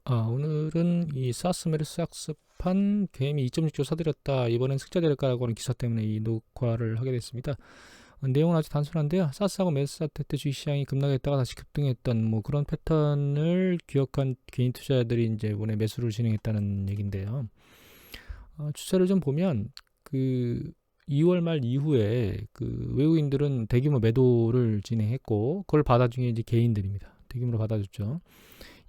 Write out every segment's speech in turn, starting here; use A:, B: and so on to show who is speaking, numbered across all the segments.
A: 오늘은 이 사스 메르스 학습한 개미 2.6조 사들였다. 이번엔 흑자 될까라고 하는 기사 때문에 이 녹화를 하게 됐습니다. 내용은 아주 단순한데요. 사스하고 메르스 사태 때 주식시장이 급락했다가 다시 급등했던 뭐 그런 패턴을 기억한 개인 투자자들이 이제 이번에 매수를 진행했다는 얘긴데요. 추세를 좀 보면 그 2월 말 이후에 그 외국인들은 대규모 매도를 진행했고 그걸 받아준 게 이제 개인들입니다. 대규모로 받아줬죠.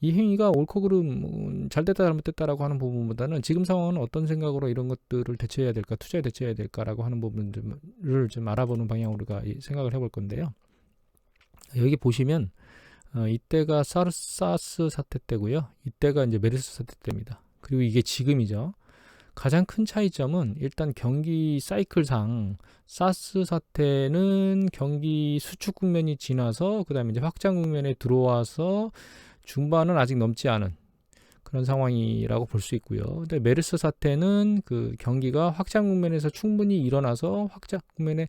A: 이 행위가 옳고 그름 잘 됐다 잘못됐다라고 하는 부분보다는 지금 상황은 어떤 생각으로 이런 것들을 대처해야 될까, 투자에 대처해야 될까라고 하는 부분들을 좀 알아보는 방향으로 우리가 생각을 해볼 건데요. 여기 보시면 이때가 사스 사태 때고요. 이때가 이제 메르스 사태 때입니다. 그리고 이게 지금이죠. 가장 큰 차이점은 일단 경기 사이클상 사스 사태는 경기 수축 국면이 지나서 그다음에 이제 확장 국면에 들어와서 중반은 아직 넘지 않은 그런 상황이라고 볼 수 있고요. 근데 메르스 사태는 그 경기가 확장 국면에서 충분히 일어나서 확장 국면의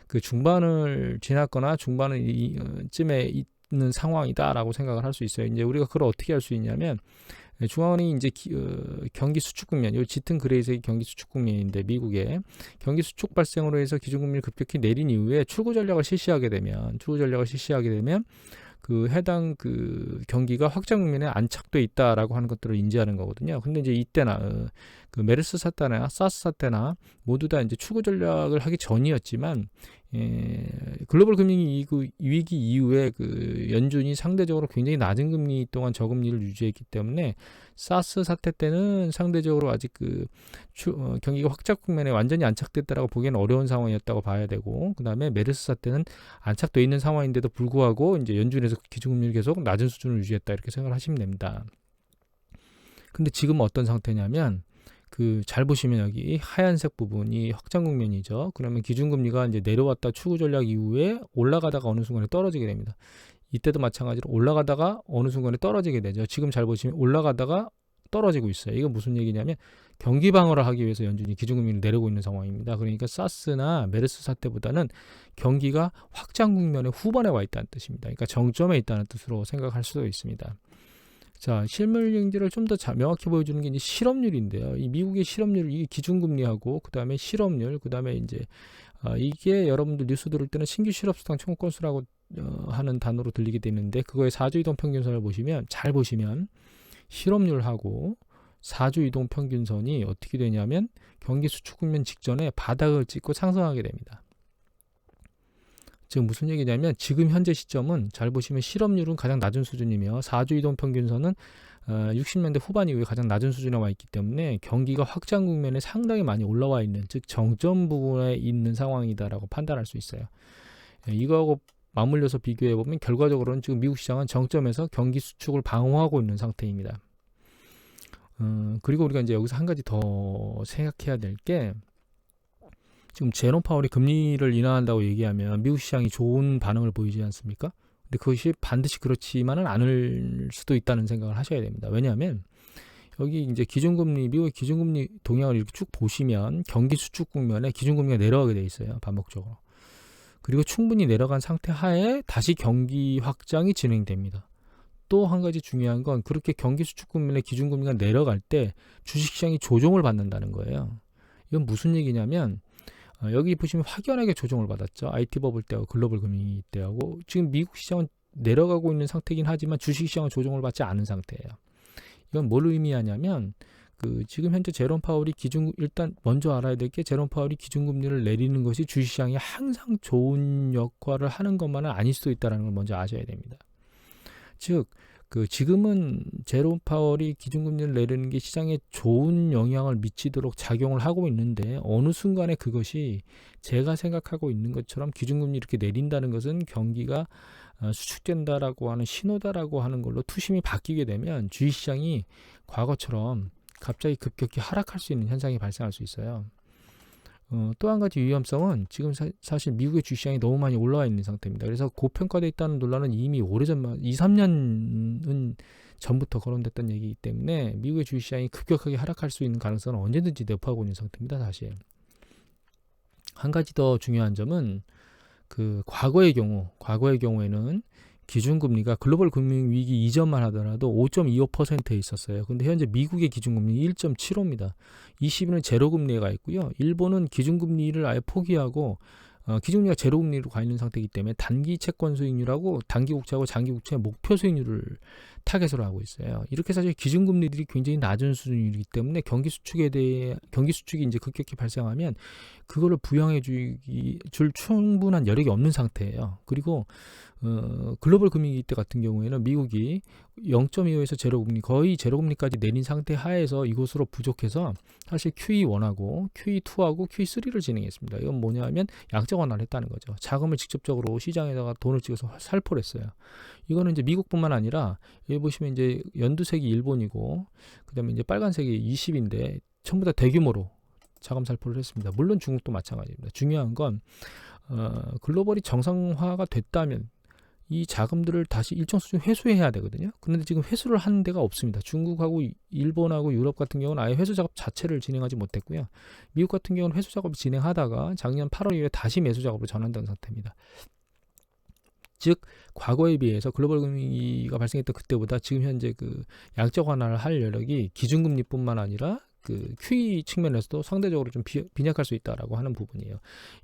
A: 그 중반을 지났거나 중반을 쯤에 있는 상황이다라고 생각을 할 수 있어요. 이제 우리가 그걸 어떻게 할 수 있냐면 중앙은행이 이제 경기 수축 국면, 이 짙은 그레이색이 경기 수축 국면인데 미국의 경기 수축 발생으로 해서 기준금리를 급격히 내린 이후에 출구 전략을 실시하게 되면 그 해당 그 경기가 확장 국면에 안착돼 있다라고 하는 것들을 인지하는 거거든요. 근데 이제 이때나 그 메르스 사태나 사스 사태나 모두 다 이제 추구 전략을 하기 전이었지만 글로벌 금융 위기 이후에 그 연준이 상대적으로 굉장히 낮은 금리 동안 저금리를 유지했기 때문에 사스 사태 때는 상대적으로 아직 경기가 확장 국면에 완전히 안착됐다라고 보기에는 어려운 상황이었다고 봐야 되고, 그 다음에 메르스 사태는 안착돼 있는 상황인데도 불구하고 이제 연준에서 기준금리를 계속 낮은 수준을 유지했다 이렇게 생각을 하시면 됩니다. 근데 지금은 어떤 상태냐면 잘 보시면 여기 하얀색 부분이 확장 국면이죠. 그러면 기준금리가 이제 내려왔다 추구 전략 이후에 올라가다가 어느 순간에 떨어지게 됩니다. 이때도 마찬가지로 올라가다가 어느 순간에 떨어지게 되죠. 지금 잘 보시면 올라가다가 떨어지고 있어요. 이거 무슨 얘기냐면 경기 방어를 하기 위해서 연준이 기준금리를 내리고 있는 상황입니다. 그러니까 사스나 메르스 사태보다는 경기가 확장 국면의 후반에 와 있다는 뜻입니다. 그러니까 정점에 있다는 뜻으로 생각할 수도 있습니다. 자, 실물 경제를 좀 더 명확히 보여주는 게 이제 실업률인데요. 이 미국의 실업률, 이 기준금리하고 그 다음에 실업률, 그 다음에 이제 이게 여러분들 뉴스 들을 때는 신규 실업수당 청구 건수라고 하는 단어로 들리게 되는데 그거의 4주 이동 평균선을 보시면 잘 보시면 실업률하고 4주 이동 평균선이 어떻게 되냐면 경기 수축 국면 직전에 바닥을 찍고 상승하게 됩니다. 지금 무슨 얘기냐면 지금 현재 시점은 잘 보시면 실업률은 가장 낮은 수준이며 4주 이동 평균선은 60년대 후반 이후에 가장 낮은 수준에 와 있기 때문에 경기가 확장 국면에 상당히 많이 올라와 있는, 즉 정점 부분에 있는 상황이다라고 판단할 수 있어요. 이거하고 맞물려서 비교해 보면 결과적으로는 지금 미국 시장은 정점에서 경기 수축을 방어하고 있는 상태입니다. 그리고 우리가 이제 여기서 한 가지 더 생각해야 될 게 지금 제롬 파월이 금리를 인하한다고 얘기하면 미국 시장이 좋은 반응을 보이지 않습니까? 근데 그것이 반드시 그렇지만은 않을 수도 있다는 생각을 하셔야 됩니다. 왜냐하면 여기 이제 미국의 기준금리 동향을 이렇게 쭉 보시면 경기 수축 국면에 기준금리가 내려가게 돼 있어요. 반복적으로. 그리고 충분히 내려간 상태 하에 다시 경기 확장이 진행됩니다. 또 한 가지 중요한 건 그렇게 경기 수축 국면에 기준금리가 내려갈 때 주식시장이 조정을 받는다는 거예요. 이건 무슨 얘기냐면 여기 보시면 확연하게 조정을 받았죠. IT 버블 때하고 글로벌 금융위기 때하고 지금 미국 시장은 내려가고 있는 상태이긴 하지만 주식시장은 조정을 받지 않은 상태예요. 이건 뭘 의미하냐면 지금 현재 제롬 파월이 일단 먼저 알아야 될 게 제롬 파월이 기준금리를 내리는 것이 주식시장에 항상 좋은 역할을 하는 것만은 아닐 수도 있다는 걸 먼저 아셔야 됩니다. 즉 지금은 제롬 파월이 기준금리를 내리는 게 시장에 좋은 영향을 미치도록 작용을 하고 있는데 어느 순간에 그것이 제가 생각하고 있는 것처럼 기준금리 이렇게 내린다는 것은 경기가 수축된다라고 하는 신호다라고 하는 걸로 투심이 바뀌게 되면 주식시장이 과거처럼 갑자기 급격히 하락할 수 있는 현상이 발생할 수 있어요. 또 한 가지 위험성은 지금 사실 미국의 주식시장이 너무 많이 올라와 있는 상태입니다. 그래서 고평가되어 있다는 논란은 이미 오래전 2, 3년 전부터 거론됐던 얘기이기 때문에 미국의 주식시장이 급격하게 하락할 수 있는 가능성은 언제든지 내포하고 있는 상태입니다. 사실 한 가지 더 중요한 점은 과거의 경우에는 기준금리가 글로벌 금융위기 이전만 하더라도 5.25%에 있었어요. 근데 현재 미국의 기준금리 1.75입니다. 20위는 제로금리에 가 있고요. 일본은 기준금리를 아예 포기하고 기준금리가 제로금리로 가 있는 상태이기 때문에 단기 채권 수익률하고 단기 국채하고 장기 국채의 목표 수익률을 타겟으로 하고 있어요. 이렇게 사실 기준금리들이 굉장히 낮은 수준이기 때문에 경기 수축이 이제 급격히 발생하면 그거를 부양해 줄 충분한 여력이 없는 상태예요. 그리고 글로벌 금융위기 때 같은 경우에는 미국이 0.25에서 제로금리 거의 제로금리까지 내린 상태 하에서 이곳으로 부족해서 사실 QE1하고 QE2하고 QE3를 진행했습니다. 이건 뭐냐면 양적 완화를 했다는 거죠. 자금을 직접적으로 시장에다가 돈을 찍어서 살포를 했어요. 이거는 이제 미국뿐만 아니라 여기 보시면 이제 연두색이 일본이고 그다음에 이제 빨간색이 20인데 전부 다 대규모로 자금 살포를 했습니다. 물론 중국도 마찬가지입니다. 중요한 건 글로벌이 정상화가 됐다면 이 자금들을 다시 일정 수준 회수해야 되거든요. 그런데 지금 회수를 하는 데가 없습니다. 중국하고 일본하고 유럽 같은 경우는 아예 회수 작업 자체를 진행하지 못했고요. 미국 같은 경우는 회수 작업을 진행하다가 작년 8월 이후에 다시 매수 작업으로 전환된 상태입니다. 즉 과거에 비해서 글로벌 금융위기가 발생했던 그때보다 지금 현재 그 양적 완화를 할 여력이 기준금리뿐만 아니라 그 QE 측면에서도 상대적으로 좀 빈약할 수 있다라고 하는 부분이에요.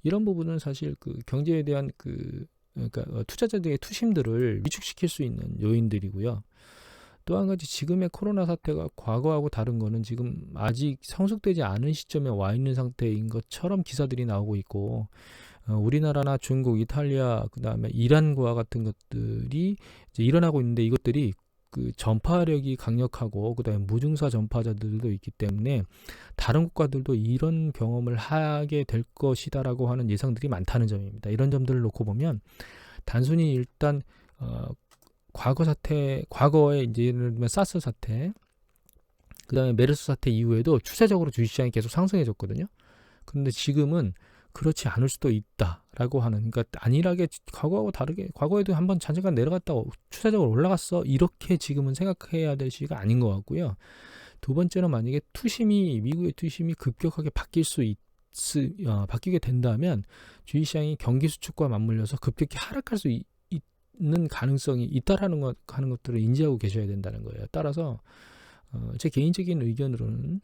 A: 이런 부분은 사실 그 경제에 대한 그러니까 투자자들의 투심들을 위축시킬 수 있는 요인들이고요. 또 한 가지 지금의 코로나 사태가 과거하고 다른 거는 지금 아직 성숙되지 않은 시점에 와 있는 상태인 것처럼 기사들이 나오고 있고 우리나라나 중국, 이탈리아, 그다음에 이란과 같은 것들이 이제 일어나고 있는데 이것들이 그 전파력이 강력하고 그다음에 무증사 전파자들도 있기 때문에 다른 국가들도 이런 경험을 하게 될 것이다라고 하는 예상들이 많다는 점입니다. 이런 점들을 놓고 보면 단순히 일단 과거에 이제 예를 들면 사스 사태, 그다음에 메르스 사태 이후에도 추세적으로 주식시장이 계속 상승해졌거든요. 그런데 지금은 그렇지 않을 수도 있다라고 하는, 그러니까 안일하게 과거하고 다르게 과거에도 한번 잠깐 내려갔다가 추세적으로 올라갔어 이렇게 지금은 생각해야 될 시기가 아닌 것 같고요. 두 번째는 만약에 미국의 투심이 급격하게 바뀌게 된다면 주식시장이 경기 수축과 맞물려서 급격히 하락할 수 있는 가능성이 있다라는 하는 것들을 인지하고 계셔야 된다는 거예요. 따라서 제 개인적인 의견으로는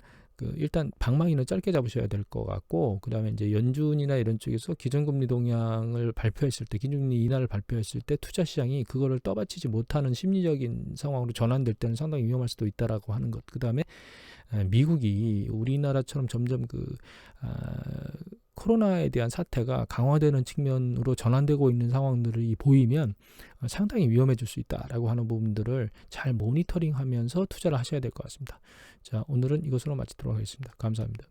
A: 일단 방망이는 짧게 잡으셔야 될 것 같고, 그 다음에 이제 연준이나 이런 쪽에서 기준금리 동향을 발표했을 때, 기준금리 인하를 발표했을 때 투자 시장이 그거를 떠받치지 못하는 심리적인 상황으로 전환될 때는 상당히 위험할 수도 있다라고 하는 것. 그 다음에 미국이 우리나라처럼 점점 코로나에 대한 사태가 강화되는 측면으로 전환되고 있는 상황들이 보이면 상당히 위험해질 수 있다라고 하는 부분들을 잘 모니터링하면서 투자를 하셔야 될 것 같습니다. 자, 오늘은 이것으로 마치도록 하겠습니다. 감사합니다.